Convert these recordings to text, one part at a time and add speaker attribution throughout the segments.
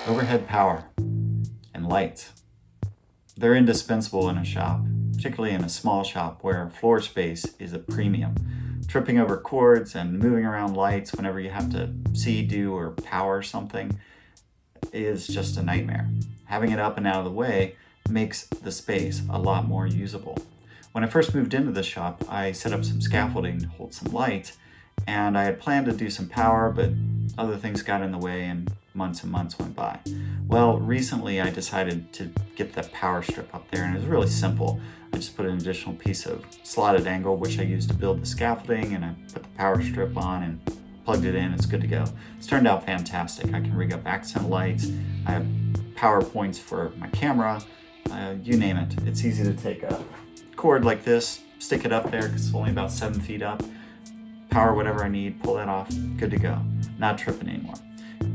Speaker 1: Overhead power and lights. They're indispensable in a shop, particularly in a small shop where floor space is a premium. Tripping over cords and moving around lights whenever you have to see, do, or power something is just a nightmare. Having it up and out of the way makes the space a lot more usable. When I first moved into the shop, I set up some scaffolding to hold some lights, and I had planned to do some power, but other things got in the way and months went by. Well, recently I decided to get the power strip up there, and it was really simple. I just put an additional piece of slotted angle, which I used to build the scaffolding, and I put the power strip on and plugged it in. It's good to go. It's turned out fantastic. I can rig up accent lights. I have power points for my camera. You name it. It's easy to take a cord like this, stick it up there because it's only about 7 feet up, power whatever I need, pull that off, good to go. Not tripping anymore.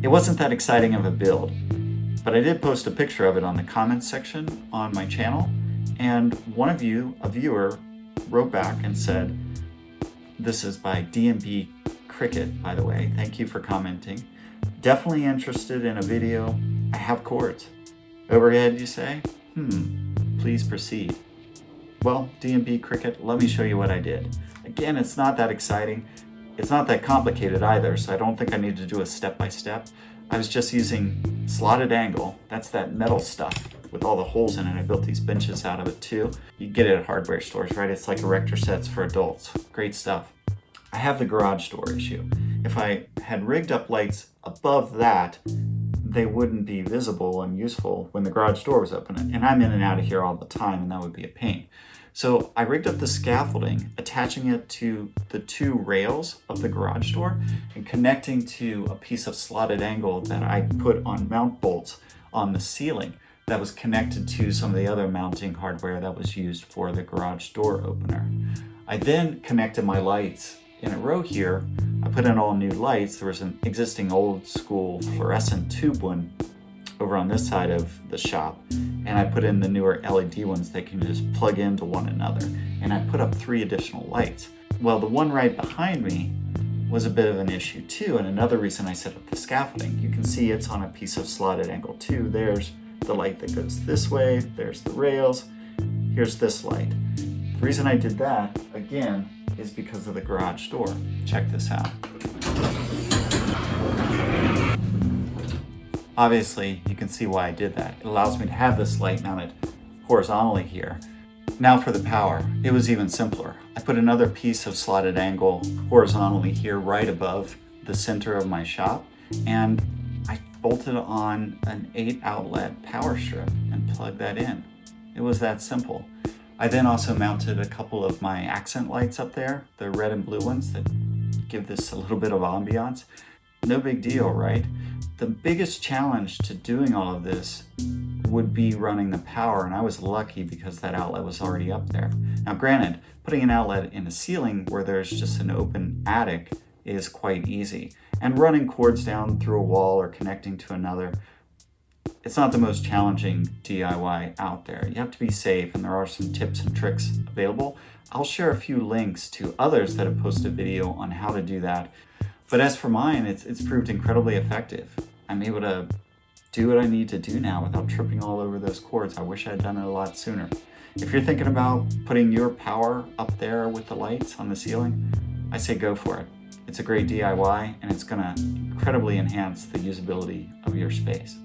Speaker 1: It wasn't that exciting of a build, but I did post a picture of it on the comments section on my channel, and one of you, a viewer, wrote back and said, this is by D&B Cricket, by the way, thank you for commenting. Definitely interested in a video. I have cords. Overhead, you say? Please proceed. Well, D&B Cricket, let me show you what I did. Again, it's not that exciting. It's not that complicated either, so I don't think I need to do a step-by-step. I was just using slotted angle. That's that metal stuff with all the holes in it. I built these benches out of it too. You get it at hardware stores, right? It's like erector sets for adults. Great stuff. I have the garage door issue. If I had rigged up lights above that, they wouldn't be visible and useful when the garage door was open. And I'm in and out of here all the time, and that would be a pain. So I rigged up the scaffolding, attaching it to the 2 rails of the garage door and connecting to a piece of slotted angle that I put on mount bolts on the ceiling that was connected to some of the other mounting hardware that was used for the garage door opener. I then connected my lights in a row here. I put in all new lights. There was an existing old school fluorescent tube one over on this side of the shop, and I put in the newer LED ones that can just plug into one another, and I put up 3 additional lights. Well, the one right behind me was a bit of an issue too, and another reason I set up the scaffolding. You can see it's on a piece of slotted angle too. There's the light that goes this way, there's the rails, here's this light. The reason I did that, again, is because of the garage door. Check this out. Obviously, you can see why I did that. It allows me to have this light mounted horizontally here. Now for the power, it was even simpler. I put another piece of slotted angle horizontally here right above the center of my shop, and I bolted on an 8 outlet power strip and plugged that in. It was that simple. I then also mounted a couple of my accent lights up there, the red and blue ones that give this a little bit of ambiance. No big deal, right? The biggest challenge to doing all of this would be running the power, and I was lucky because that outlet was already up there. Now granted, putting an outlet in a ceiling where there's just an open attic is quite easy, and running cords down through a wall or connecting to another, it's not the most challenging DIY out there. You have to be safe, and there are some tips and tricks available. I'll share a few links to others that have posted video on how to do that. But as for mine, it's proved incredibly effective. I'm able to do what I need to do now without tripping all over those cords. I wish I had done it a lot sooner. If you're thinking about putting your power up there with the lights on the ceiling, I say go for it. It's a great DIY, and it's gonna incredibly enhance the usability of your space.